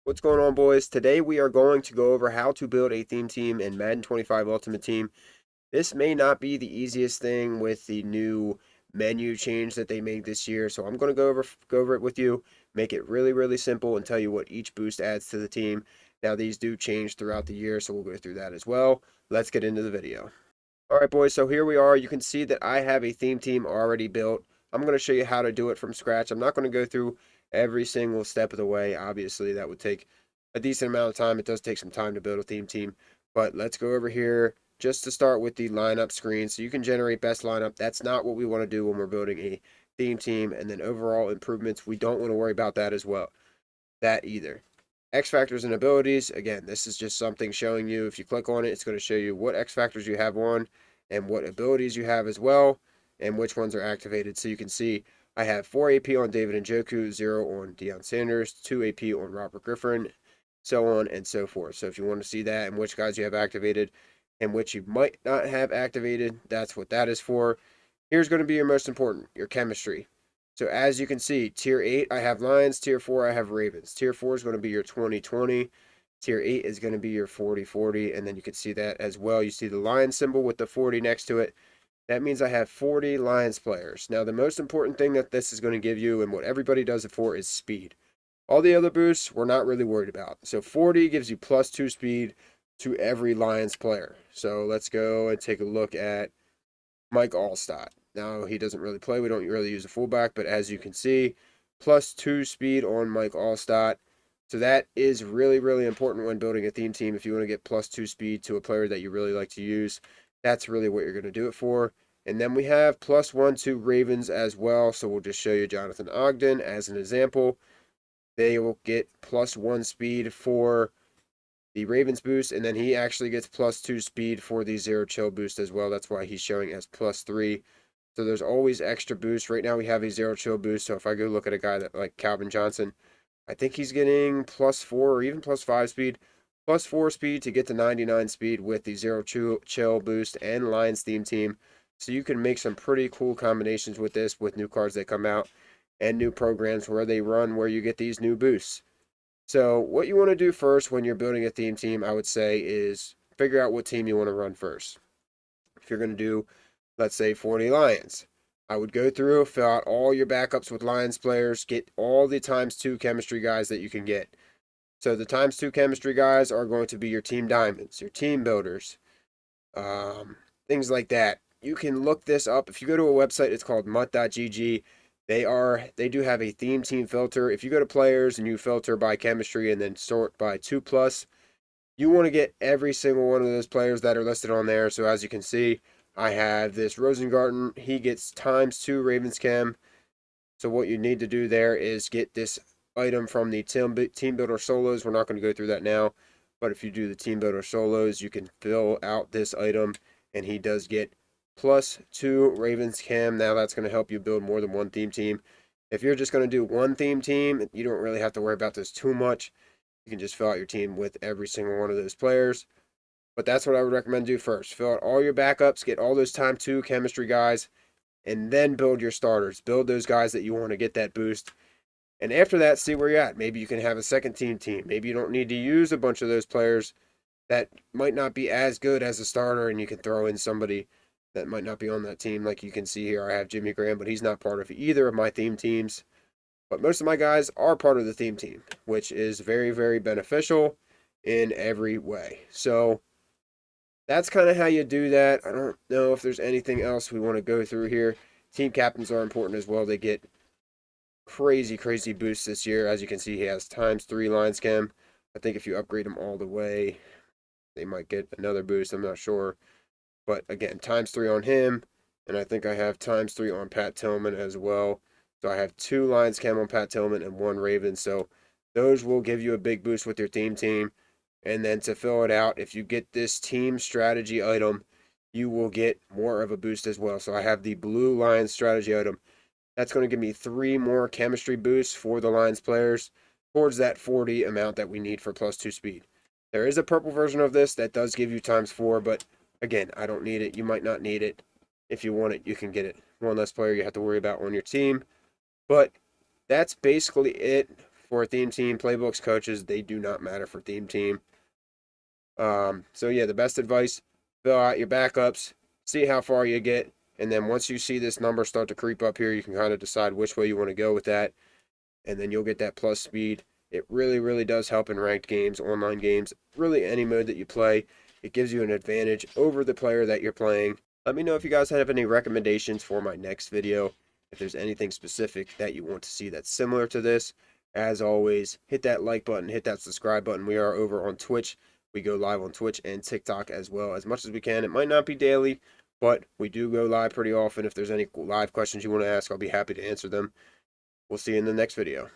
What's going on, boys? Today we are going to go over how to build a theme team in Madden 25 Ultimate Team. This may not be the easiest thing with the new menu change that they made this year, so I'm going to go over it with you, make it really simple, and tell you what each boost adds to the team. Now these do change throughout the year, so we'll go through that as well. Let's get into the video. All right, boys, so here we are. You can see that I have a theme team already built. I'm going to show you how to do it from scratch. I'm not going to go through every single step of the way. Obviously, that would take a decent amount of time. It does take some time to build a theme team, but let's go over here just to start with the lineup screen. So you can generate best lineup. That's not what we want to do when we're building a theme team. And then overall improvements, we don't want to worry about that as well. That either. X factors and abilities, again, this is just something showing you. If you click on it, it's going to show you what X factors you have on and what abilities you have as well, and which ones are activated. So you can see I have 4 AP on David Njoku, 0 on Deion Sanders, 2 AP on Robert Griffin, so on and so forth. So if you want to see that and which guys you have activated and which you might not have activated, that's what that is for. Here's going to be your most important, your chemistry. So as you can see, tier 8, I have Lions. Tier 4, I have Ravens. Tier 4 is going to be your 2020. Tier 8 is going to be your 40-40. And then you can see that as well. You see the Lion symbol with the 40 next to it. That means I have 40 Lions players. Now, the most important thing that this is going to give you and what everybody does it for is speed. All the other boosts, we're not really worried about. So 40 gives you +2 speed to every Lions player. So let's go and take a look at Mike Allstott. Now, he doesn't really play. We don't really use a fullback, but as you can see, +2 speed on Mike Allstott. So that is really important when building a theme team. If you want to get +2 speed to a player that you really like to use, that's really what you're going to do it for. And then we have +1 to Ravens as well. So we'll just show you Jonathan Ogden as an example. They will get +1 speed for the Ravens boost, and then he actually gets +2 speed for the zero chill boost as well. That's why he's showing as +3. So there's always extra boost. Right now we have a zero chill boost. So if I go look at a guy that like Calvin Johnson, I think he's getting +4 or even +5 speed, +4 speed to get to 99 speed with the zero chill boost and Lions theme team. So you can make some pretty cool combinations with this with new cards that come out and new programs where they run where you get these new boosts. So what you want to do first when you're building a theme team, I would say, is figure out what team you want to run first. If you're going to do, let's say, 40 Lions, I would go through, fill out all your backups with Lions players, get all the ×2 chemistry guys that you can get. So the ×2 chemistry guys are going to be your team diamonds, your team builders, um, things like that. You can look this up. If you go to a website, it's called mutt.gg. They do have a theme team filter. If you go to players and you filter by chemistry and then sort by 2+, you want to get every single one of those players that are listed on there. So as you can see, I have this Rosengarten. He gets ×2 Ravens Chem. So what you need to do there is get this item from the Team Builder Solos. We're not going to go through that now. But if you do the Team Builder Solos, you can fill out this item. And he does get +2 Ravens Chem. Now that's going to help you build more than one theme team. If you're just going to do one theme team, you don't really have to worry about this too much. You can just fill out your team with every single one of those players. But that's what I would recommend do first. Fill out all your backups, get all those ×2 chemistry guys, and then build your starters. Build those guys that you want to get that boost. And after that, see where you're at. Maybe you can have a second team. Maybe you don't need to use a bunch of those players that might not be as good as a starter, and you can throw in somebody that might not be on that team. Like you can see here, I have Jimmy Graham, but he's not part of either of my theme teams. But most of my guys are part of the theme team, which is very beneficial in every way. So that's kind of how you do that. I don't know if there's anything else we want to go through here. Team captains are important as well. They get crazy boosts this year. As you can see, he has ×3 Lions Chem. I think if you upgrade them all the way, they might get another boost. I'm not sure. But again, ×3 on him. And I think I have ×3 on Pat Tillman as well. So I have 2 Lions Chem on Pat Tillman and 1 Raven. So those will give you a big boost with your team. And then to fill it out, if you get this team strategy item, you will get more of a boost as well. So I have the blue Lions strategy item. That's going to give me 3 more chemistry boosts for the Lions players towards that 40 amount that we need for +2 speed. There is a purple version of this that does give you ×4, but again, I don't need it. You might not need it. If you want it, you can get it. One less player you have to worry about on your team. But that's basically it for a theme team. Playbooks, coaches, they do not matter for theme team. So yeah, the best advice: fill out your backups, see how far you get, and then once you see this number start to creep up here, you can kind of decide which way you want to go with that, and then you'll get that plus speed. It really, really does help in ranked games, online games, really any mode that you play. It gives you an advantage over the player that you're playing. Let me know if you guys have any recommendations for my next video. If there's anything specific that you want to see that's similar to this. As always, hit that like button, hit that subscribe button. We are over on Twitch. We go live on Twitch and TikTok as well as much as we can. It might not be daily, but we do go live pretty often. If there's any live questions you want to ask, I'll be happy to answer them. We'll see you in the next video.